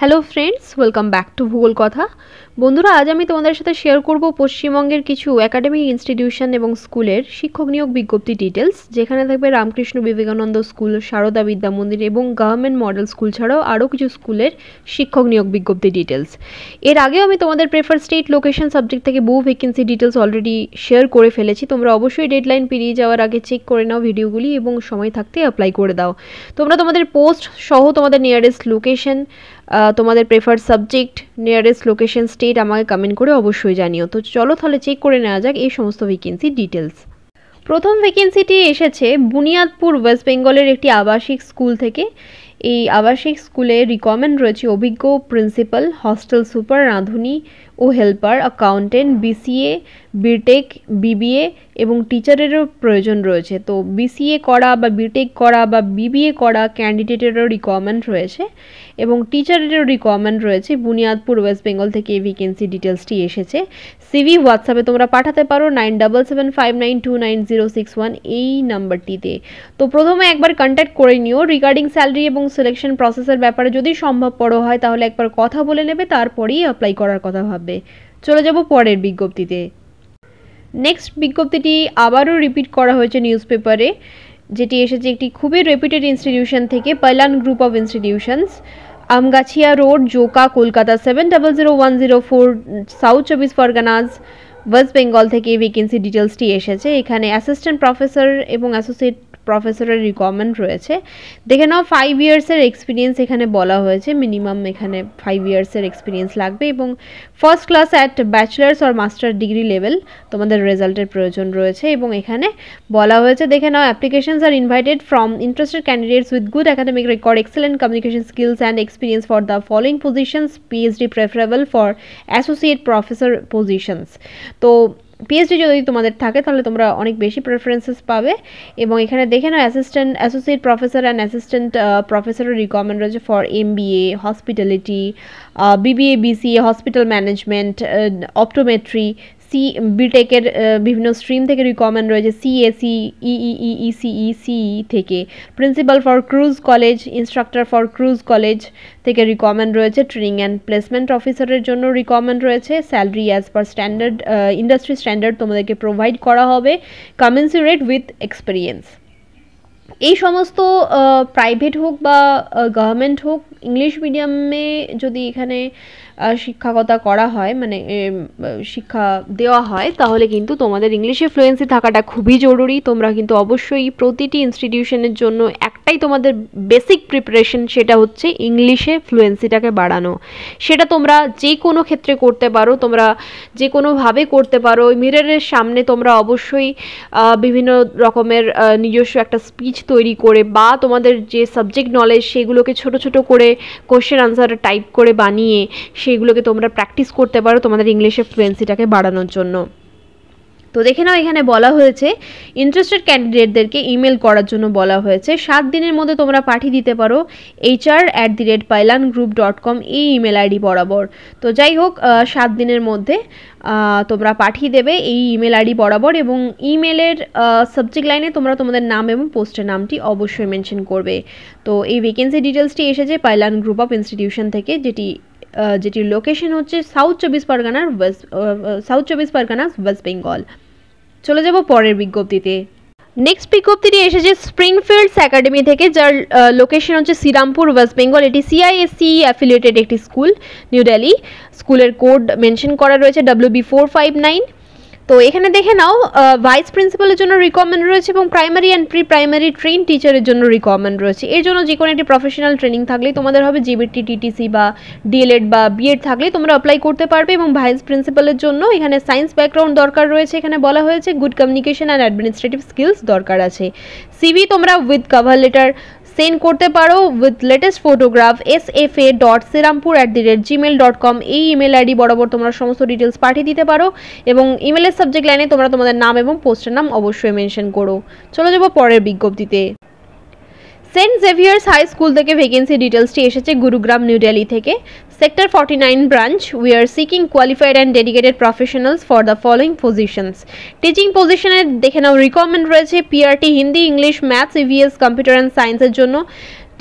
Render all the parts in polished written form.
Hello friends, welcome back to ভূগোল কথা। বন্ধুরা, আজ আমি তোমাদের সাথে শেয়ার করব পশ্চিমবঙ্গের কিছু একাডেমিক ইনস্টিটিউশন এবং স্কুলের শিক্ষক নিয়োগ বিজ্ঞপ্তি ডিটেলস, যেখানে থাকবে রামকৃষ্ণ বিবেকানন্দ স্কুল, সারদা বিদ্যা মন্দির এবং গভর্নমেন্ট মডেল স্কুল ছাড়াও আরও কিছু স্কুলের শিক্ষক নিয়োগ বিজ্ঞপ্তি ডিটেলস। এর আগেও আমি তোমাদের প্রেফার স্টেট লোকেশন সাবজেক্ট থেকে বহু ভ্যাকেন্সি ডিটেলস অলরেডি শেয়ার করে ফেলেছি। তোমরা অবশ্যই ডেডলাইন পেরিয়ে যাওয়ার আগে চেক করে নাও ভিডিওগুলি এবং সময় থাকতে অ্যাপ্লাই করে দাও। তোমরা তোমাদের পোস্ট সহ তোমাদের নিয়ারেস্ট লোকেশন, তোমাদের prefer subject, nearest location, state আমাকে কমেন্ট করে অবশ্যই জানিও। তো চলো তাহলে চেক করে নেওয়া যাক এই সমস্ত ভ্যাকেন্সি ডিটেলস। প্রথম ভ্যাকেন্সিটি এসেছে বুনিয়াদপুর ওয়েস্ট বেঙ্গলের একটি আবাসিক স্কুল থেকে। এই আবাসিক স্কুলে রিকোয়ারমেন্ট রয়েছে অভিজ্ঞ প্রিন্সিপাল, হস্টেল সুপার, রাঁধুনি ও helper, accountant, BCA, BTech, BBA এবং টিচারেরও প্রয়োজন রয়েছে। তো বিসিএ করা বা বিটেক করা বা বিবিএ করা ক্যান্ডিডেটেরও রিকোয়ারমেন্ট রয়েছে এবং টিচারেরও রিকোয়ারমেন্ট রয়েছে। বুনিয়াদপুর ওয়েস্ট বেঙ্গল থেকে এই ভ্যাকেন্সি ডিটেলসটি এসেছে। সিভি হোয়াটসঅ্যাপে তোমরা পাঠাতে পারো 9775929061 এই নাম্বারটিতে। তো প্রথমে একবার কন্ট্যাক্ট করে নিও। রিগার্ডিং স্যালারি এবং সিলেকশন প্রসেসের ব্যাপারে যদি সম্ভবপর হয় তাহলে একবার কথা বলে নেবে, তারপরেই অ্যাপ্লাই করার কথা ভাববে। চলে যাব পরের বিজ্ঞপ্তিতে। নেক্সট বিজ্ঞপ্তিটি আবারও রিপিট করা হয়েছে নিউজ পেপারে, যেটি এসেছে একটি খুবই রেপুটেড ইনস্টিটিউশন থেকে, Pailan group of institutions, Amgachia road, Joka, Kolkata 700104, South 24 Parganas, West Bengal থেকে এই ভ্যাকেন্সি ডিটেলসটি এসেছে। এখানে অ্যাসিস্ট্যান্ট প্রফেসর এবং অ্যাসোসিয়েট প্রফেসরের রিকোয়ারমেন্ট রয়েছে। দেখে নাও 5 ইয়ার্সের এক্সপিরিয়েন্স এখানে বলা হয়েছে, মিনিমাম এখানে 5 ইয়ার্সের এক্সপিরিয়েন্স লাগবে এবং first class at bachelor's or master degree level তোমাদের রেজাল্টের প্রয়োজন রয়েছে। এবং এখানে বলা হয়েছে, দেখে নাও, applications are invited from interested candidates with good academic record, excellent communication skills and experience for the following positions, PhD preferable for associate professor positions. তো পিএইচডি যদি তোমাদের থাকে তাহলে তোমরা অনেক বেশি প্রেফারেন্সেস পাবে। এবং এখানে দেখে নাও assistant, associate professor and assistant প্রফেসরের রিকোয়ারমেন্ট রয়েছে for MBA, hospitality, BBA, BCA, hospital management, optometry, বিটেকের বিভিন্ন স্ট্রিম থেকে রিকোয়ারমেন্ট রয়েছে, সিএসি, ইই, ইসিই, সিই থেকে, principal for Cruz college, instructor for Cruz college থেকে রিকোয়ারমেন্ট রয়েছে, ট্রেনিং অ্যান্ড প্লেসমেন্ট অফিসারের জন্য রিকোয়ারমেন্ট রয়েছে। Salary as per standard, industry standard তোমাদেরকে প্রোভাইড করা হবে, কমেন্সুরেট উইথ এক্সপিরিয়েন্স। এই সমস্ত প্রাইভেট হোক বা গভর্নমেন্ট হোক, ইংলিশ মিডিয়ামে যদি এখানে শিক্ষকতা করা হয়, মানে শিক্ষা দেওয়া হয়, তাহলে কিন্তু তোমাদের ইংলিশে ফ্লুয়েন্সি থাকাটা খুবই জরুরি। তোমরা কিন্তু অবশ্যই প্রতিটি ইনস্টিটিউশনের জন্য একটাই তোমাদের বেসিক প্রিপারেশন, সেটা হচ্ছে ইংলিশে ফ্লুয়েন্সিটাকে বাড়ানো। সেটা তোমরা যে কোনো ক্ষেত্রে করতে পারো, তোমরা যে কোনোভাবে করতে পারো। মিররের সামনে তোমরা অবশ্যই বিভিন্ন রকমের নিজস্ব একটা স্পিচ তৈরি করে বা তোমাদের যে সাবজেক্ট নলেজ সেগুলোকে ছোট ছোট করে কোশ্চেন আনসার টাইপ করে বানিয়ে সেগুলোকে তোমরা প্র্যাকটিস করতে পারো তোমাদের ইংলিশে ফ্লুয়েন্সিটাকে বাড়ানোর জন্য। তো দেখে নাও, এখানে বলা হয়েছে ইন্টারেস্টেড ক্যান্ডিডেটদেরকে ইমেল করার জন্য বলা হয়েছে। 7 দিনের মধ্যে তোমরা পাঠিয়ে দিতে পারো hr@pailangroup.com এই ইমেল আইডি বরাবর। তো যাই হোক, 7 দিনের মধ্যে তোমরা পাঠিয়ে দেবে এই ইমেল আইডি বরাবর এবং ইমেলের সাবজেক্ট লাইনে তোমরা তোমাদের নাম এবং পোস্টের নামটি অবশ্যই মেনশন করবে। তো এই ভ্যাকেন্সি ডিটেলসটি এসেছে পাইলান গ্রুপ অফ ইনস্টিটিউশন থেকে, যেটির লোকেশন হচ্ছে সাউথ 24 পরগনাস, ওয়েস্ট বেঙ্গল। চলে যাব পরের বিজ্ঞপ্তিতে। নেক্সট বিজ্ঞপ্তিটি এসেছে স্প্রিংফিল্ডস একাডেমি থেকে, যার লোকেশন হচ্ছে শ্রীরামপুর, ওয়েস্ট বেঙ্গল। এটি সিআইএসসি অ্যাফিলিয়েটেড একটি স্কুল, নিউ দিল্লি। স্কুলের কোড মেনশন করা রয়েছে WB459। তো এখানে দেখে নাও, ভাইস প্রিন্সিপালের জন্য রিকোয়ারমেন্ট রয়েছে এবং primary and pre primary train টিচারের জন্য রিকোয়ারমেন্ট রয়েছে। এর জন্য যে কোনো একটি প্রফেশনাল ট্রেনিং থাকলেই তোমাদের হবে, জিবিটি, টিটিসি বা ডিএলএড বা বিএড থাকলেই তোমরা অ্যাপ্লাই করতে পারবে। এবং ভাইস প্রিন্সিপালের জন্য এখানে সায়েন্স ব্যাকগ্রাউন্ড দরকার রয়েছে। এখানে বলা হয়েছে good communication and administrative skills দরকার আছে। সিভি তোমরা উইথ কভার লেটার সেন্ড করতে পারো উইথ লেটেস্ট ফটোগ্রাফ sfa.serampur@gmail.com এই ইমেল আইডি বরাবর তোমরা সমস্ত ডিটেলস পাঠিয়ে দিতে পারো এবং ইমেলের সাবজেক্ট লাইনে তোমরা তোমাদের নাম এবং পোস্টের নাম অবশ্যই মেনশন করো। চলে যাব পরের বিজ্ঞপ্তিতে। সেন্ট জেভিয়ার্স হাই স্কুল থেকে ভ্যাকেন্সি ডিটেলসটি এসেছে গুরুগ্রাম, নিউ দিল্লি থেকে, sector 49 branch. We are seeking qualified and dedicated professionals for the following positions. Teaching পজিশনে দেখে নাও রিকোয়ারমেন্ট রয়েছে PRT Hindi, English, maths, EVS, computer and সায়েন্সের জন্য,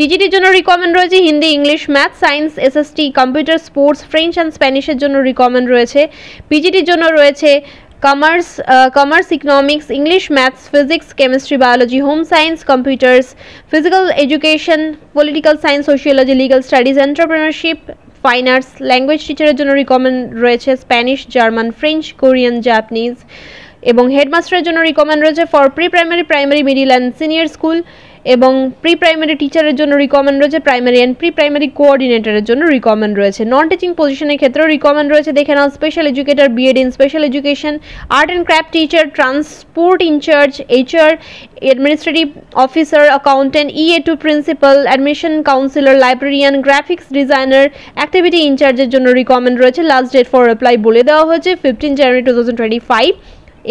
টিজিটির জন্য রিকোয়ারমেন্ট রয়েছে Hindi, English, math, science, SST, computer, sports, French and স্প্যানিশের জন্য রিকোয়ারমেন্ট রয়েছে। পিজিটির জন্য রয়েছে commerce, economics, English, maths, physics, chemistry, biology, home science, computers, physical education, political science, sociology, legal studies, entrepreneurship, fine arts. Language টিচারের জন্য recommend রয়েছে Spanish, German, French, Korean, Japanese. এবং হেডমাস্টারের জন্য রিকমেন্ড রয়েছে for pre primary, primary, middle and senior school. এবং pre primary টিচারের জন্য recommend রয়েছে, প্রাইমারি অ্যান্ড প্রি প্রাইমারি কোঅর্ডিনেটরের জন্য রিকমেন্ড রয়েছে। নন টিচিং পজিশনের ক্ষেত্রেও রিকমেন্ড রয়েছে, দেখে নাও। Special educator, BEd in special education, art and craft teacher, transport in charge, HR, administrative officer, accountant, EA2 principal, admission counsellor, librarian, graphics designer, activity ইনচার্জের জন্য recommend রয়েছে। লাস্ট ডেট ফর অ্যাপ্লাই বলে দেওয়া হয়েছে 15 জানুয়ারি 2025।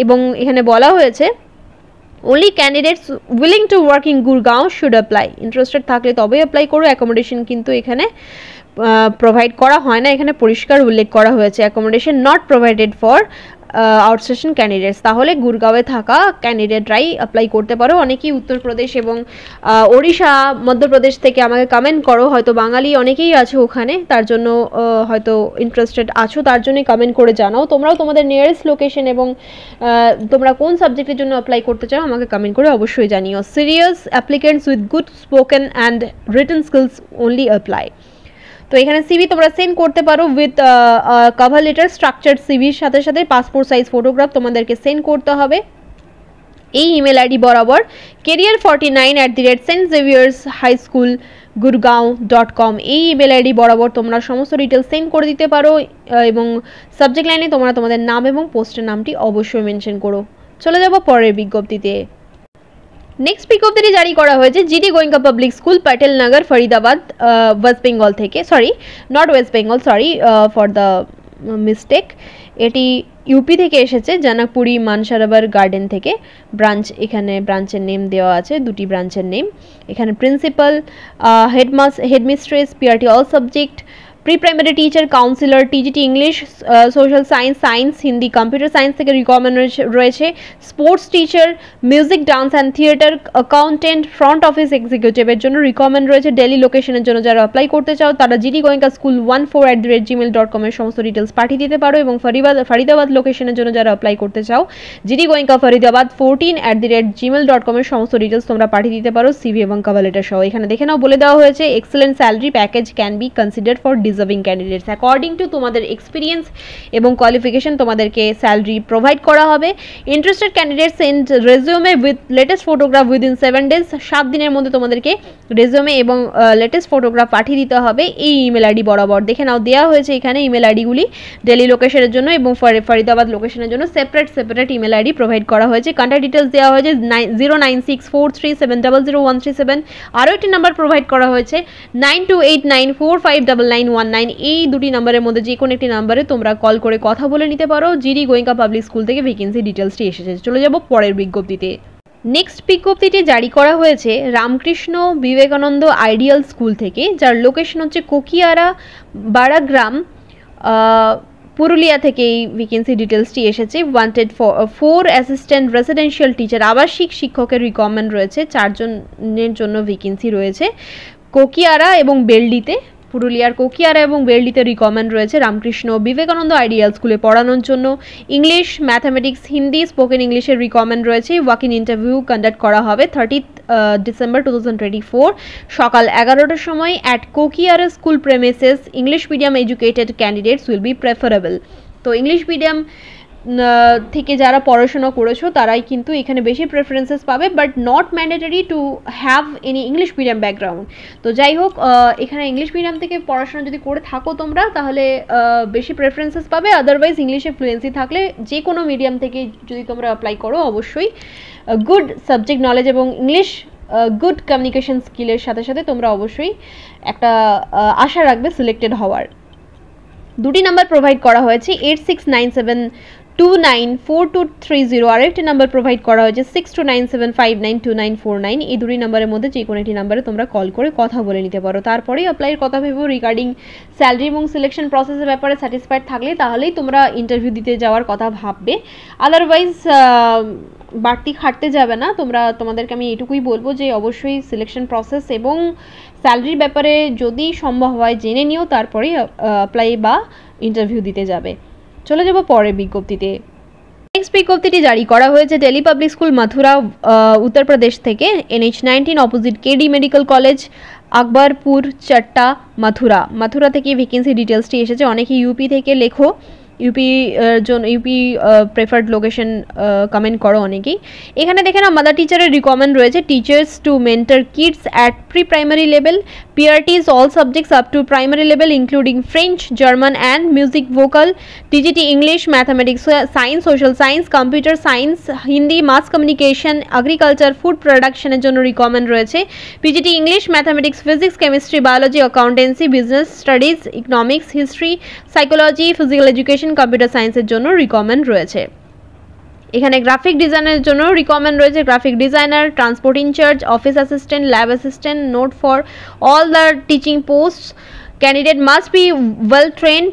এবং এখানে বলা হয়েছে only candidates willing to work in Gurgaon should apply. Interested থাকলে তবেই অ্যাপ্লাই করো। অ্যাকোমোডেশন কিন্তু এখানে প্রোভাইড করা হয় না, এখানে পরিষ্কার উল্লেখ করা হয়েছে accommodation not provided for outstation candidates. তাহলে গুরগাঁওয়ে থাকা ক্যান্ডিডেটরাই অ্যাপ্লাই করতে পারো। অনেকেই উত্তরপ্রদেশ এবং ওড়িশা, মধ্যপ্রদেশ থেকে আমাকে কমেন্ট করো, হয়তো বাঙালি অনেকেই আছে ওখানে, তার জন্য হয়তো ইন্টারেস্টেড আছো, তার জন্যই কমেন্ট করে জানাও। তোমরাও তোমাদের নিয়ারেস্ট লোকেশন এবং তোমরা কোন সাবজেক্টের জন্য অ্যাপ্লাই করতে চাও আমাকে কমেন্ট করে অবশ্যই জানিও। Serious applicants with good spoken and written skills only apply. তো এখানে সিভি তোমরা সেন্ড করতে পারো উইথ কভার লেটার, স্ট্রাকচার্ড সিভির সাথে সাথে পাসপোর্ট সাইজ ফটোগ্রাফ তোমাদেরকে সেন্ড করতে হবে এই ইমেল আইডি বরাবর career49@stxaviershighschoolgurgaon.com এই ইমেল আইডি বরাবর তোমরা সমস্ত ডিটেলস সেন্ড করে দিতে পারো। এবং সাবজেক্ট লাইনে তোমরা তোমাদের নাম এবং পোস্টের নামটি অবশ্যই মেনশন করো। চলে যাব পরের বিজ্ঞপ্তিতে। নেক্সট বিজ্ঞপ্তিটি জারি করা হয়েছে GD Goenka public school, Patel Nagar, Faridabad, West Bengal থেকে। Not West Bengal, for the mistake. এটি ইউপি থেকে এসেছে, জনকপুরি মানসারোবর গার্ডেন থেকে। ব্রাঞ্চ, এখানে ব্রাঞ্চের নেম দেওয়া আছে, দুটি ব্রাঞ্চের নেম। এখানে principal, headmistress, PRT all subject, pre primary teacher, counsellor, TGT English, social science, Hindi, computer science থেকে রিকোয়ারমেন্ট রয়েছে। Sports teacher, music, dance and theatre, accountant, front office এক্সিকিউটিভের জন্য রিকোয়ারমেন্ট রয়েছে। ডেলি লোকেশনের জন্য যারা অ্যাপ্লাই করতে চাও তারা জিডি গোয়েঙ্কা স্কুল 14@gmail.com এর সমস্ত ডিটেলস পাঠিয়ে দিতে পারো। এবং ফরিদাবাদ লোকেশনের জন্য যারা অ্যাপ্লাই করতে চাও জিডি গোয়েঙ্কা ফরিদাবাদ 14@gmail.com এর সমস্ত ডিটেলস তোমরা পাঠিয়ে দিতে পারো, সিভি এবং কভার লেটার সহ। এখানে দেখে নাও, বলে দেওয়া হয়েছে excellent salary package can be considered for deserving candidates. According to তোমাদের এক্সপিরিয়েন্স এবং কোয়ালিফিকেশন তোমাদেরকে স্যালারি প্রোভাইড করা হবে। Interested candidate send resume with latest photograph within 7 days। 7 দিনের মধ্যে তোমাদেরকে রেজিউমে এবং লেটেস্ট ফটোগ্রাফ পাঠিয়ে দিতে হবে এই ইমেল আইডি বরাবর। দেখে নাও, দেওয়া হয়েছে এখানে ইমেল আইডিগুলি ডেলি লোকেশনের জন্য এবং ফরিদাবাদ লোকেশনের জন্য সেপারেট ইমেল আইডি প্রোভাইড করা হয়েছে। কন্ট্যাক্ট ডিটেলস দেওয়া হয়েছে 09643700137। আরও একটি নাম্বার প্রোভাইড করা হয়েছে 9289459919। এই দুটি নাম্বারের মধ্যে যে কোনো একটি নাম্বারে তোমরা কল করে কথা বলে নিতে পারো। জিডি গোয়েঙ্কা পাবলিক স্কুল থেকে ভ্যাকেন্সি ডিটেলসটি এসেছে। চলে যাব পরের বিজ্ঞপ্তিতে। নেক্সট বিজ্ঞপ্তিটি জারি করা হয়েছে রামকৃষ্ণ বিবেকানন্দ আইডিয়াল স্কুল থেকে, যার লোকেশন হচ্ছে কোকিয়ারা, বারাগ্রাম, পুরুলিয়া থেকে এই ভ্যাকেন্সি ডিটেলসটি এসেছে। Wanted for assistant residential teacher, আবাসিক শিক্ষকের রিকোয়ারমেন্ট রয়েছে। 4 জনের জন্য ভ্যাকেন্সি রয়েছে কোকিয়ারা এবং বেলডিতে। পুরুলিয়ার কোকিয়ারা এবং বেলডিতে রিকমেন্ড রয়েছে রামকৃষ্ণ বিবেকানন্দ আইডিয়াল স্কুলে পড়ানোর জন্য। ইংলিশ, ম্যাথামেটিক্স, হিন্দি, স্পোকেন ইংলিশের রিকমেন্ড রয়েছে। ওয়াক ইন ইন্টারভিউ কন্ডাক্ট করা হবে 30 ডিসেম্বর 2024 সকাল 11টার সময় at Kokiara school premises. English medium educated candidates will be preferable. তো ইংলিশ মিডিয়াম থেকে যারা পড়াশোনা করেছো তারাই কিন্তু এখানে বেশি প্রেফারেন্সেস পাবে, but not mandatory to have any English medium background. তো যাই হোক, এখানে ইংলিশ মিডিয়াম থেকে পড়াশোনা যদি করে থাকো তোমরা তাহলে বেশি প্রেফারেন্সেস পাবে। আদারওয়াইজ ইংলিশে ফ্লুয়েন্সি থাকলে যে কোনো মিডিয়াম থেকে যদি তোমরা অ্যাপ্লাই করো অবশ্যই গুড সাবজেক্ট নলেজ এবং ইংলিশ গুড কমিউনিকেশন স্কিলের সাথে সাথে তোমরা অবশ্যই একটা আশা রাখবে সিলেক্টেড হওয়ার। দুটি নাম্বার প্রোভাইড করা হয়েছে 8697 294230 আরেকটি নাম্বার প্রোভাইড করা হয়েছে 6297592949। এই দুটি নাম্বারের মধ্যে যে কোনো একটি নাম্বারে তোমরা কল করে কথা বলে নিতে পারো। তারপরেই অ্যাপ্লাইয়ের কথা ভেবো। রিগার্ডিং স্যালারি এবং সিলেকশন প্রসেসের ব্যাপারে স্যাটিসফাইড থাকলে তাহলেই তোমরা ইন্টারভিউ দিতে যাওয়ার কথা ভাববে, আদারওয়াইজ বাড়তি খাটতে যাবে না তোমরা। তোমাদেরকে আমি এটুকুই বলবো যে অবশ্যই সিলেকশন প্রসেস এবং স্যালারির ব্যাপারে যদি সম্ভব হয় জেনে নিও, তারপরেই অ্যাপ্লাই বা ইন্টারভিউ দিতে যাবে। চলে যাব পরের বিজ্ঞপ্তিতে। নেক্সট বিজ্ঞপ্তিটি জারি করা হয়েছে দিল্লি পাবলিক স্কুল মথুরা উত্তরপ্রদেশ থেকে, NH19 opposite KD medical college, Akbarpur Chatta, Mathura থেকে ভ্যাকেন্সি ডিটেলসটি এসেছে। অনেকেই ইউপি থেকে লেখো, ইউপি প্রেফার্ড লোকেশন কমেন্ট করো অনেকেই। এখানে দেখে না মাদার টিচারের রিকমেন্ড রয়েছে, teachers to mentor kids at pre primary level, PRTs all subjects up to primary level including French, German and music vocal, TGT English, mathematics, science, social science, computer science, Hindi, mass communication, agriculture, food production এর জন্য recommend রয়েছে। PGT English, mathematics, physics, chemistry, biology, accountancy, business studies, economics, history, psychology, physical education, computer সায়েন্সের জন্য recommend রয়েছে। এখানে graphic ডিজাইনের জন্য recommend রয়েছে, graphic designer, transport in charge, office assistant, lab assistant. Note for all the teaching post candidate must be well trained.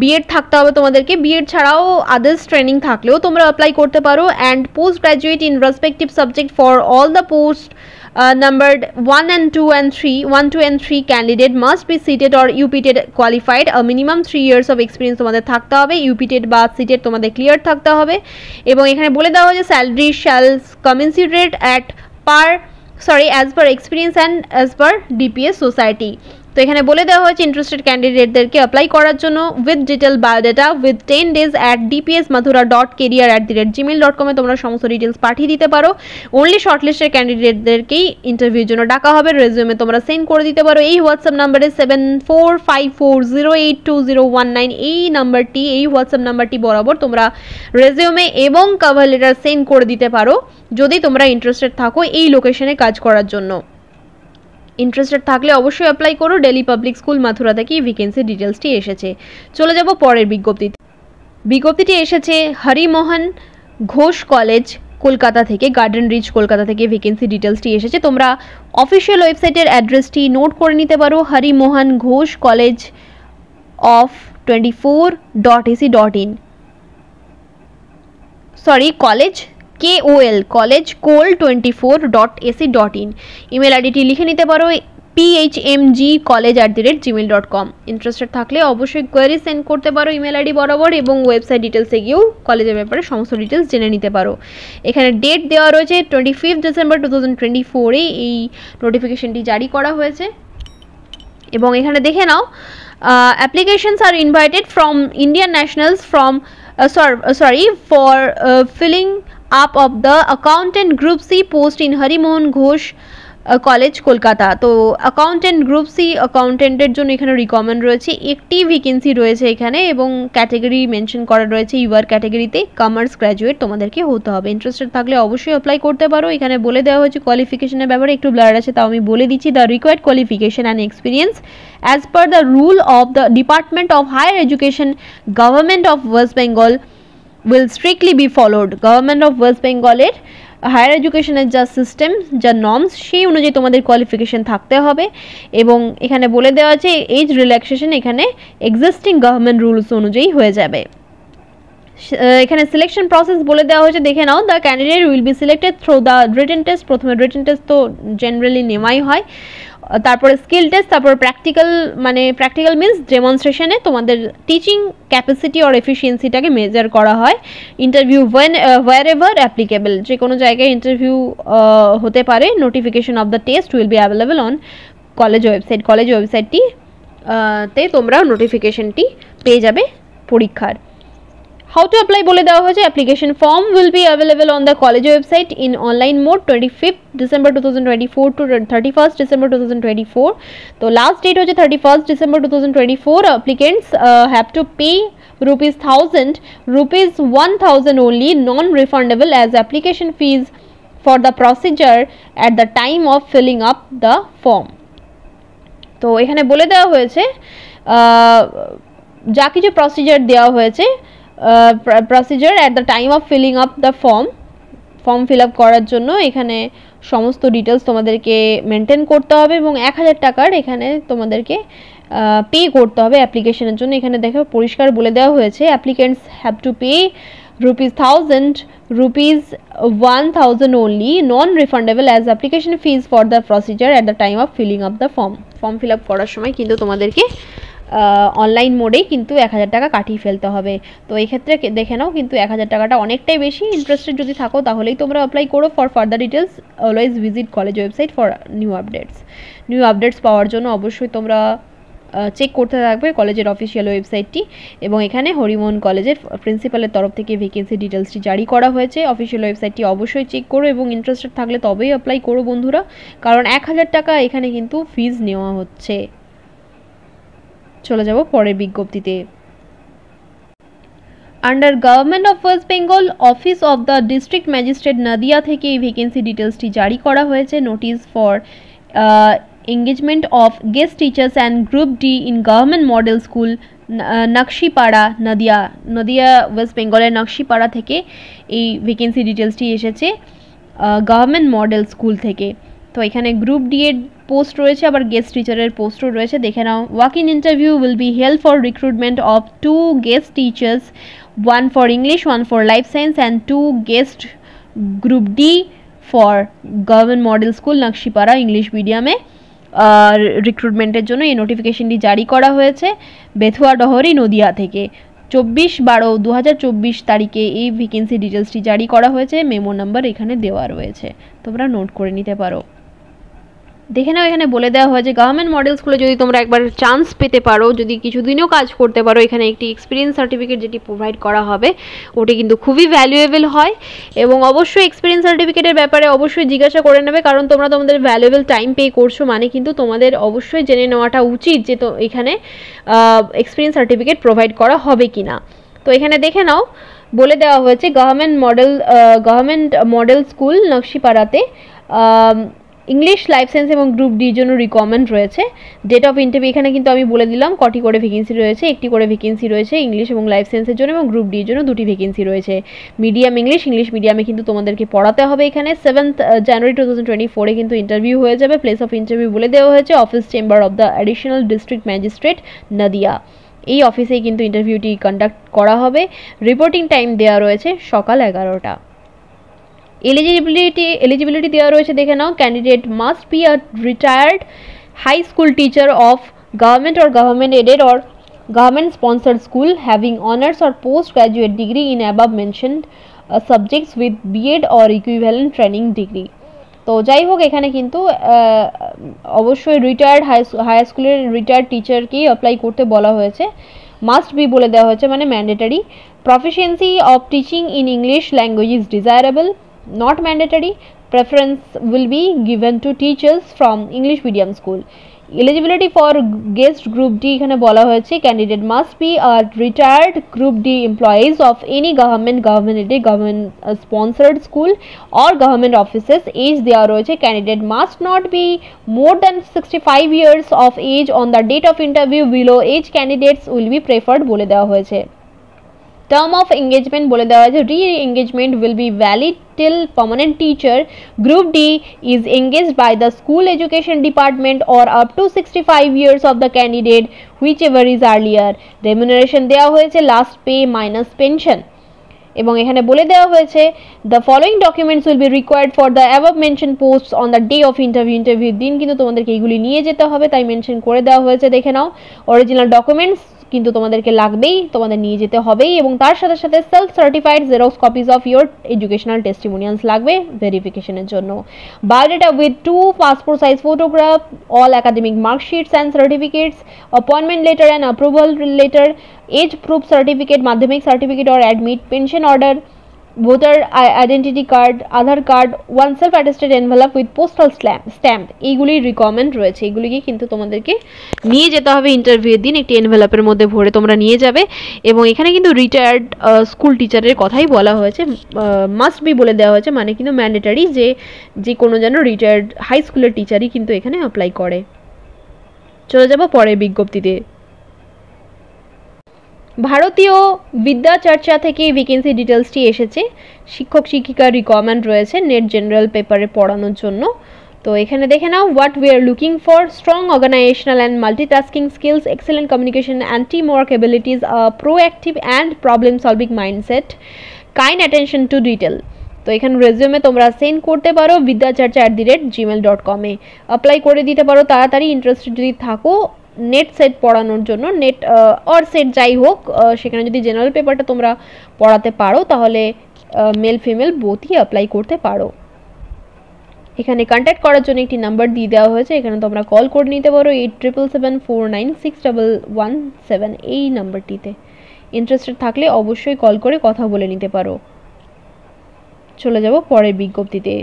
BEd থাকতে হবে তোমাদেরকে, বিএড ছাড়াও আদার্স ট্রেনিং থাকলেও তোমরা অ্যাপ্লাই করতে পারো। And post graduate in respective subject for all the post numbered 1 and 2 and 3 candidate must be seated or UPTED qualified, a minimum 3 years of experience তোমাদের থাকতে হবে, UPTED বা CTED তোমাদের ক্লিয়ার থাকতে হবে। এবং এখানে বলে দেওয়া হয়েছে salary shall commensurate as per experience and as per DPS society। তো এখানে বলে দেওয়া হয়েছে ইন্টারেস্টেড ক্যান্ডিডেটদেরকে অ্যাপ্লাই করার জন্য with detail biodata with 10 days at dpsmathura.career@gmail.com এ তোমরা সমস্ত ডিটেলস পাঠিয়ে দিতে পারো। অনলি শর্টলিস্টের ক্যান্ডিডেটদেরকেই ইন্টারভিউর জন্য ডাকা হবে। রেজিউমে তোমরা সেন্ড করে দিতে পারো এই হোয়াটসঅ্যাপ নাম্বারে 7454082019। এই হোয়াটসঅ্যাপ নাম্বারটি বরাবর তোমরা রেজিউমে এবং কভার লেটার সেন্ড করে দিতে পারো যদি তোমরা ইন্টারেস্টেড থাকো এই লোকেশনে কাজ করার জন্য। ইন্টারেস্টেড থাকলে অবশ্যই অ্যাপ্লাই করো। দিল্লি পাবলিক স্কুল মথুরা থেকে ভ্যাকেন্সি ডিটেলসটি এসেছে। চলে যাব পরের বিজ্ঞপ্তিটি এসেছে হরিমোহন ঘোষ কলেজ কলকাতা থেকে, গার্ডেন রিচ কলকাতা থেকে ভ্যাকেন্সি ডিটেলসটি এসেছে। তোমরা অফিসিয়াল ওয়েবসাইটের অ্যাড্রেসটি নোট করে নিতে পারো, Harimohan Ghosh college of 24.ac.in, college college24.ac.in। Email আইডিটি লিখে নিতে পারো phmgcollege@gmail.com। ইন্টারেস্টেড থাকলে অবশ্যই কোয়েরি সেন্ড করতে পারো ইমেল আইডি বরাবর এবং ওয়েবসাইট ডিটেলসে গিয়েও কলেজের ব্যাপারে সমস্ত ডিটেলস জেনে নিতে পারো। এখানে ডেট দেওয়া রয়েছে 25 ডিসেম্বর 2024 এই নোটিফিকেশনটি জারি করা হয়েছে। এবং এখানে দেখে নাও applications are invited from Indian nationals from for filling up of the accountant group C post in Harimohan Ghosh college Kolkata. তো অ্যাকাউন্টেন্ট গ্রুপ সি অ্যাকাউন্টেন্টের জন্য এখানে রিকমেন্ড রয়েছে, একটি ভ্যাকেন্সি রয়েছে এখানে এবং ক্যাটাগরি মেনশন করা রয়েছে ইউআর ক্যাটাগরিতে কমার্স গ্র্যাজুয়েট তোমাদেরকে হতে হবে। ইন্টারেস্টেড থাকলে অবশ্যই অ্যাপ্লাই করতে পারো। এখানে বলে দেওয়া হয়েছে কোয়ালিফিকেশনের ব্যাপারে একটু ব্লার আছে, তাও আমি বলে দিচ্ছি। The required qualification and experience as per the rule of the department of higher education government of West Bengal will strictly be followed। Government of West বেঙ্গলের হায়ার এডুকেশনের যা সিস্টেম, যা নর্মস, সেই অনুযায়ী তোমাদের কোয়ালিফিকেশন থাকতে হবে। এবং এখানে বলে দেওয়া আছে এজ রিল্যাক্সেশন এখানে এক্সিস্টিং গভর্নমেন্ট রুলস অনুযায়ী হয়ে যাবে। এখানে সিলেকশন প্রসেস বলে দেওয়া হয়েছে, দেখে নাও। The candidate will be selected through the written test. প্রথমে রিটেন টেস্ট তো জেনারেলি নেওয়াই হয়, তারপরে স্কিল টেস্ট, তারপর প্র্যাকটিক্যাল মিনস ডেমনস্ট্রেশনে তোমাদের টিচিং ক্যাপাসিটি আর এফিসিয়েন্সিটাকে মেজার করা হয়। ইন্টারভিউ হোয়ার এভার অ্যাপ্লিকেবল, যে কোনো জায়গায় ইন্টারভিউ হতে পারে। Notification off the test will be available on college ওয়েবসাইটটি তে তোমরা নোটিফিকেশনটি পেয়ে যাবে পরীক্ষার। How to apply বলে দেওয়া হয়েছে, application form will be available on the college website in online mode 25th December 2024 to 31st December 2024। তো last date হচ্ছে 31st December 2024। applicants have to pay ₹1,000 only, non-refundable as application fees for the procedure at the time of filling up the form। তো এখানে বলে দেওয়া হয়েছে যা কিছু procedure দেওয়া হয়েছে procedure at the time of filling up the form fill up করার জন্য এখানে সমস্ত ডিটেলস তোমাদেরকে মেনটেন করতে হবে এবং 1000 টাকার এখানে তোমাদেরকে পে করতে হবে অ্যাপ্লিকেশনের জন্য। এখানে দেখো পরিষ্কার বলে দেওয়া হয়েছে applicants have to pay ₹1000, ₹1000 only, non-refundable as application fees for the procedure at the time of filling up the form fill up করার সময় কিন্তু তোমাদেরকে অনলাইন মোডেই কিন্তু 1000 টাকা কাটিয়ে ফেলতে হবে। তো এই ক্ষেত্রে দেখে নাও কিন্তু 1000 টাকাটা অনেকটাই বেশি। ইন্টারেস্টেড যদি থাকো তাহলেই তোমরা অ্যাপ্লাই করো। For further details always visit college website for new updates পাওয়ার জন্য অবশ্যই তোমরা চেক করতে থাকবে কলেজের অফিসিয়াল ওয়েবসাইটটি। এবং এখানে হরিমোহন কলেজের প্রিন্সিপালের তরফ থেকে ভ্যাকেন্সি ডিটেলসটি জারি করা হয়েছে। অফিসিয়াল ওয়েবসাইটটি অবশ্যই চেক করো এবং ইন্টারেস্টেড থাকলে তবেই অ্যাপ্লাই করো বন্ধুরা, কারণ 1000 টাকা এখানে কিন্তু ফিজ নেওয়া হচ্ছে। চলে যাব পরের বিজ্ঞপ্তিতে। Under government of West Bengal, office of the district magistrate Nadia থেকে এই ভ্যাকেন্সি ডিটেলসটি জারি করা হয়েছে। Notice for engagement of guest teachers and group D in government model school Nakshipara Nadia West বেঙ্গলের নকশিপাড়া থেকে এই ভ্যাকেন্সি ডিটেলসটি এসেছে গভর্নমেন্ট মডেল স্কুল থেকে। তো এখানে গ্রুপ ডি এর পোস্ট রয়েছে, আবার গেস্ট টিচারের পোস্টও রয়েছে। দেখে নাও। Walk in interview will be held for recruitment of 2 guest teachers, 1 for English, 1 for life science and 2 guest group D for government model school Nakshipara English মিডিয়ামে রিক্রুটমেন্টের জন্য এই নোটিফিকেশনটি জারি করা হয়েছে বেথুয়া ডহরি নদিয়া থেকে। 24/12/2024 তারিখে এই ভ্যাকেন্সি ডিটেলসটি জারি করা হয়েছে। মেমো নাম্বার এখানে দেওয়া রয়েছে, তোমরা নোট করে নিতে পারো। দেখে নাও এখানে বলে দেওয়া হয়েছে গভর্নমেন্ট মডেল স্কুলে যদি তোমরা একবার চান্স পেতে পারো, যদি কিছুদিনও কাজ করতে পারো, এখানে একটি এক্সপিরিয়েন্স সার্টিফিকেট যেটি প্রোভাইড করা হবে ওটি কিন্তু খুবই ভ্যালুয়েবল হয়। এবং অবশ্যই এক্সপিরিয়েন্স সার্টিফিকেটের ব্যাপারে অবশ্যই জিজ্ঞাসা করে নেবে, কারণ তোমরা তোমাদের ভ্যালুয়েবল টাইম পে করছো, মানে কিন্তু তোমাদের অবশ্যই জেনে নেওয়াটা উচিত যে তো এখানে এক্সপিরিয়েন্স সার্টিফিকেট প্রোভাইড করা হবে কি না। তো এখানে দেখে নাও বলে দেওয়া হয়েছে গভর্নমেন্ট মডেল স্কুল নকশিপাড়াতে ইংলিশ, লাইফ সায়েন্স এবং গ্রুপ ডির জন্য রিকোয়ারমেন্ট রয়েছে। ডেট অফ ইন্টারভিউ এখানে কিন্তু আমি বলে দিলাম কটি করে ভ্যাকেন্সি রয়েছে। একটি করে ভ্যাকেন্সি রয়েছে ইংলিশ এবং লাইফ সায়েন্সের জন্য, এবং গ্রুপ ডির জন্য 2টি ভ্যাকেন্সি রয়েছে। মিডিয়াম ইংলিশ মিডিয়ামে কিন্তু তোমাদেরকে পড়াতে হবে। এখানে 7th জানুয়ারি 2024 কিন্তু ইন্টারভিউ হয়ে যাবে। প্লেস অফ ইন্টারভিউ বলে দেওয়া হয়েছে office chamber of the additional district magistrate Nadia. এই অফিসেই কিন্তু ইন্টারভিউটি কন্ডাক্ট করা হবে। রিপোর্টিং টাইম দেওয়া রয়েছে সকাল 11টা। এলিজিবিলিটি দেওয়া রয়েছে দেখে নাও। Candidate must be a retired high school teacher of government or government aided or government sponsored school having honors or postgraduate degree in above mentioned subjects with B.Ed or equivalent training degree। তো যাই হোক এখানে কিন্তু অবশ্যই retired high স্কুলের retired টিচারকেই apply করতে বলা হয়েছে। মাস্ট বি বলে দেওয়া হয়েছে মানে mandatory. Proficiency of teaching in English language is desirable, not mandatory. Preference will be given to teachers from English medium school. Eligibility for guest group D এখানে বলা হয়েছে candidate must be a retired group D employees of any government aided, government sponsored school or government offices. Age দেওয়া রয়েছে candidate must not be more than 65 years of age on the date of interview. Below age candidates will be preferred বলে দেওয়া হয়েছে। Term of engagement বলে দেওয়া হয়েছে re-engagement will be valid till permanent teacher group D is engaged by the school education department or up to 65 years of the candidate whichever is earlier. Remuneration দেওয়া হয়েছে last pay minus pension। এবং এখানে বলে দেওয়া হয়েছে the following documents will be required for the above mentioned posts on the day of interview দিন কিন্তু তোমাদেরকে এইগুলি নিয়ে যেতে হবে, তাই মেনশন করে দেওয়া হয়েছে। দেখে নাও অরিজিনাল ডকুমেন্টস কিন্তু তোমাদেরকে লাগবেই, তোমাদের নিয়ে যেতে হবেই, এবং তার সাথে সাথে self certified xerox copies of your educational testimonials লাগবে ভেরিফিকেশনের জন্য। Biodata with 2 passport size photograph, all academic marksheets and certificates, appointment letter and approval letter, age proof certificate, Madhyamik certificate or admit, pension order, voter identity card, Aadhaar card, one self attested envelope with postal stamp, এইগুলির requirement রয়েছে। এগুলিকে কিন্তু তোমাদেরকে নিয়ে যেতে হবে ইন্টারভিউয়ের দিন, একটি এনভেলপের মধ্যে ভরে তোমরা নিয়ে যাবে। এবং এখানে কিন্তু রিটায়ার্ড স্কুল টিচারের কথাই বলা হয়েছে, মাস্ট বি বলে দেওয়া হয়েছে, মানে কিন্তু ম্যান্ডেটারি যে কোনো যেন রিটায়ার্ড হাই স্কুলের টিচারই কিন্তু এখানে অ্যাপ্লাই করে। চলে যাব পরের বিজ্ঞপ্তিতে। ভারতীয় বিদ্যা চর্চা থেকে ভ্যাকেন্সি ডিটেলসটি এসেছে। শিক্ষক শিক্ষিকার রিকোয়ারমেন্ট রয়েছে নেট জেনারেল পেপারে পড়ানোর জন্য। তো এখানে দেখে নাও, what we are looking for: strong organisational and multitasking skills, excellent communication and team work abilities, proactive and problem solving mindset, kind attention to detail. তো এখানে রেজিউমে তোমরা সেন্ড করতে পারো vidyacharcha@gmail.com এ। অ্যাপ্লাই করে দিতে পারো তাড়াতাড়ি, ইন্টারেস্টেড যদি থাকো নেট সেট পড়ানোর জন্য। নেট অর সেট যাই হোক, সেখানে যদি জেনারেল পেপারটা তোমরা পড়াতে পারো তাহলে মেল ফিমেল বোথই অ্যাপ্লাই করতে পারো। এখানে কন্ট্যাক্ট করার জন্য একটি নাম্বার দিয়ে দেওয়া হয়েছে, এখানে তোমরা কল করে নিতে পারো 8777496117 এই নাম্বারটিতে। ইন্টারেস্টেড থাকলে অবশ্যই কল করে কথা বলে নিতে পারো। চলে যাব পরের বিজ্ঞপ্তিতে।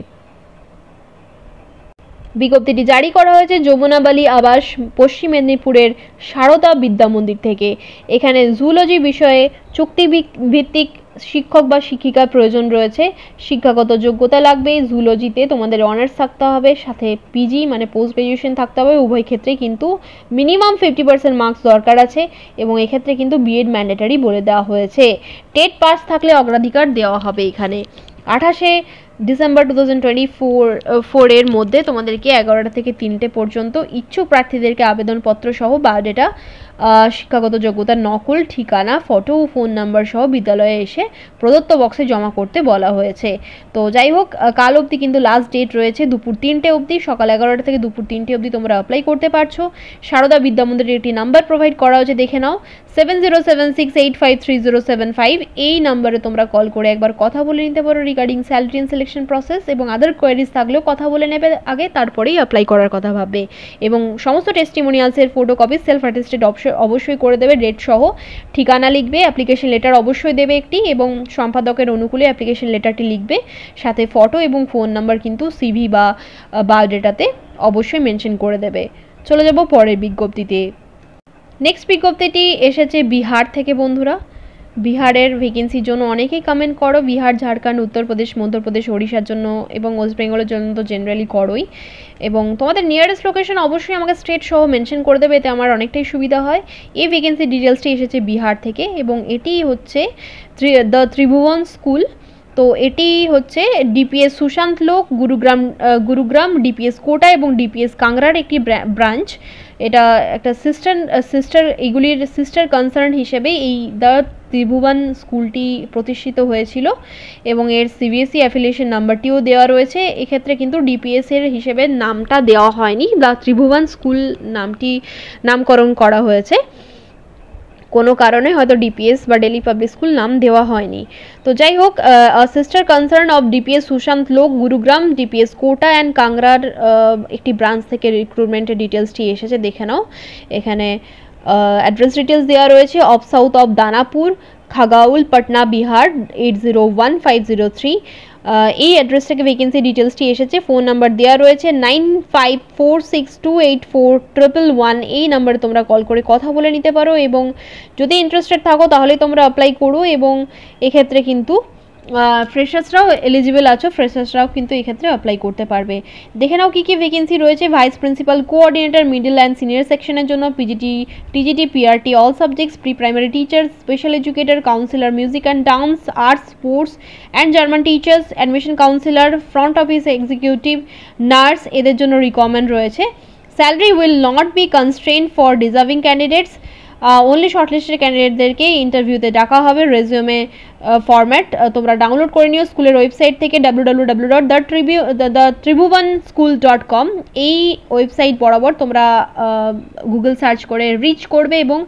বিজ্ঞপ্তিটি জারি করা হয়েছে যমুনাবালি আবাস, পশ্চিম মেদিনীপুরের সারদা বিদ্যা মন্দির থেকে। এখানে জুলজি বিষয়ে চুক্তিভিত্তিক শিক্ষক বা শিক্ষিকার প্রয়োজন রয়েছে। শিক্ষাগত যোগ্যতা লাগবে। জুলজিতে তোমাদের অনার্স থাকতে হবে, সাথে পিজি মানে পোস্ট গ্রাজুয়েশন থাকতে হবে। উভয় ক্ষেত্রে কিন্তু মিনিমাম 50% মার্কস দরকার আছে এবং এক্ষেত্রে কিন্তু বিএড ম্যান্ডেটারি বলে দেওয়া হয়েছে। টেট পাস থাকলে অগ্রাধিকার দেওয়া হবে। এখানে 28 ডিসেম্বর 2024 এর মধ্যে তোমাদেরকে 11টা থেকে 3টে পর্যন্ত ইচ্ছুক প্রার্থীদেরকে আবেদনপত্র সহ বায়োডাটা, শিক্ষাগত যোগ্যতার নকল, ঠিকানা, ফটো ও ফোন নাম্বার সহ বিদ্যালয়ে এসে প্রদত্ত বক্সে জমা করতে বলা হয়েছে। তো যাই হোক, কাল অবধি কিন্তু লাস্ট ডেট রয়েছে দুপুর 3টে অবধি। সকাল 11টা থেকে দুপুর 3টে অবধি তোমরা অ্যাপ্লাই করতে পারছো। সারদা বিদ্যা মন্দিরের একটি নাম্বার প্রোভাইড করা হয়েছে, দেখে নাও 7076853075। এই নাম্বারে তোমরা কল করে একবার কথা বলে নিতে পারো regarding salary and selection process, এবং আদার কোয়ারিজ থাকলেও কথা বলে নেবে আগে, তারপরেই অ্যাপ্লাই করার কথা ভাববে। এবং সমস্ত টেস্টিমোনিয়ালসের ফটোকপি সেলফ অ্যাটেস্টেড অবশ্যই করে দেবে, ডেট সহ। ঠিকানা লিখবে, অ্যাপ্লিকেশন লেটার অবশ্যই দেবে একটি, এবং সম্পাদকের অনুকূলে অ্যাপ্লিকেশন লেটারটি লিখবে, সাথে ফটো এবং ফোন নাম্বার কিন্তু সিভি বা বায়োডাটাতে অবশ্যই মেনশন করে দেবে। চলে যাব পরের বিজ্ঞপ্তিতে। নেক্সট বিজ্ঞপ্তিটি এসেছে বিহার থেকে বন্ধুরা। বিহারের ভ্যাকেন্সির জন্য অনেকেই কমেন্ট করো। বিহার, ঝাড়খণ্ড, উত্তরপ্রদেশ, মধ্যপ্রদেশ, ওড়িশার জন্য এবং ওয়েস্ট বেঙ্গলের জন্য তো জেনারেলি করোই। এবং তোমাদের নিয়ারেস্ট লোকেশন অবশ্যই আমাকে স্টেট সহ মেনশন করে দেবে, এতে আমার অনেকটাই সুবিধা হয়। এই ভ্যাকেন্সি ডিটেলসটি এসেছে বিহার থেকে এবং এটি হচ্ছে দ্য ত্রিভুবন স্কুল। তো এটি হচ্ছে ডিপিএস সুশান্ত লোক, গুরুগ্রাম, ডিপিএস কোটা এবং ডিপিএস কাংড়ার একটি ব্রাঞ্চ। এটা একটা এগুলির সিস্টার কনসার্ন হিসেবে এই দ্য ত্রিভুবন স্কুলটি প্রতিষ্ঠিত হয়েছিল এবং এর সিবিএসই অ্যাফিলিয়েশন নাম্বারটিও দেওয়া রয়েছে। এক্ষেত্রে কিন্তু ডিপিএস এর হিসেবে নামটা দেওয়া হয়নি, দ্য ত্রিভুবন স্কুল নামকরণ করা হয়েছে। কোনো কারণে হয়তো ডিপিএস বা দিল্লি পাবলিক স্কুল নাম দেওয়া হয়নি। তো যাই হোক, sister concern of DPS Sushant Lok, Gurugram, DPS Kota and কাংড়ার একটি ব্রাঞ্চ থেকে রিক্রুটমেন্টের ডিটেলসটি এসেছে, দেখে নাও। এখানে অ্যাড্রেস ডিটেলস দেওয়া রয়েছে, of south of Danapur, Khagaul, Patna, Bihar 801503। এই অ্যাড্রেস থেকে ভ্যাকেন্সি ডিটেলসটি এসেছে। ফোন নাম্বার দেওয়া রয়েছে 9546284111। এই নাম্বারে তোমরা কল করে কথা বলে নিতে পারো এবং যদি ইন্টারেস্টেড থাকো তাহলে তোমরা অ্যাপ্লাই করো। এবং এক্ষেত্রে কিন্তু ফ্রেশার্সরাও এলিজিবল আছো, ফ্রেশার্সরাও কিন্তু এক্ষেত্রে অ্যাপ্লাই করতে পারবে। দেখে নাও কী কী ভ্যাকেন্সি রয়েছে। Vice principal, coordinator, middle and senior সেকশনের জন্য PGT, TGT, PRT, all subjects, pre primary teacher, special educator, counsellor, music and dance, arts, sports and German teachers, admission counsellor, front office executive, nurse, এদের জন্য requirement রয়েছে। Salary will not be constraint for deserving candidates. Only shortlisted ক্যান্ডিডেটদেরকে ইন্টারভিউতে ডাকা হবে। Resume format তোমরা download করে নিও স্কুলের ওয়েবসাইট থেকে, www.thetribhuvanschool.com। এই ওয়েবসাইট বরাবর তোমরা গুগল সার্চ করে রিচ করবে এবং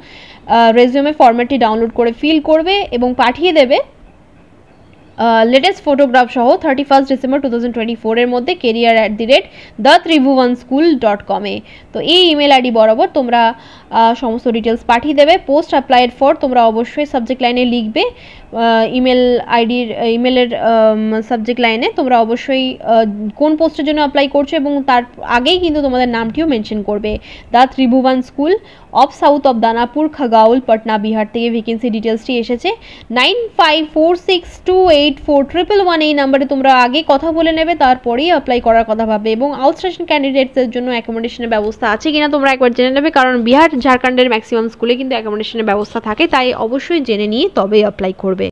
রেজিউমে ফরম্যাটটি ডাউনলোড করে ফিল করবে এবং পাঠিয়ে দেবে লেটেস্ট ফটোগ্রাফ সহ 31 ডিসেম্বর 2024 এর মধ্যে career@thetribhuvanschool.com এ। তো এই ইমেল আইডি বরাবর তোমরা সমস্ত ডিটেলস পাঠিয়ে দেবে। পোস্ট অ্যাপ্লাইড ফর তোমরা অবশ্যই সাবজেক্ট লাইনে লিখবে, ইমেলের সাবজেক্ট লাইনে তোমরা অবশ্যই কোন পোস্টের জন্য অ্যাপ্লাই করছো এবং তার আগেই কিন্তু তোমাদের নামটিও মেনশন করবে। The Tribhuvan school, of south of Danapur, Khagaul, Patna, Bihar থেকে ভ্যাকেন্সি ডিটেলসটি এসেছে। 9546284111 এই নাম্বারে তোমরা আগে কথা বলে নেবে, তারপরেই অ্যাপ্লাই করার কথা ভাববে। এবং আউটস্টেশন ক্যান্ডিডেটসের জন্য অ্যাকোমোডেশনের ব্যবস্থা আছে কিনা তোমরা একবার জেনে নেবে, কারণ বিহার ঝাড়খণ্ডের ম্যাক্সিমাম স্কুলে কিন্তু অ্যাকোমোডেশনের ব্যবস্থা থাকে, তাই অবশ্যই জেনে নিয়ে তবেই অ্যাপ্লাই করবে।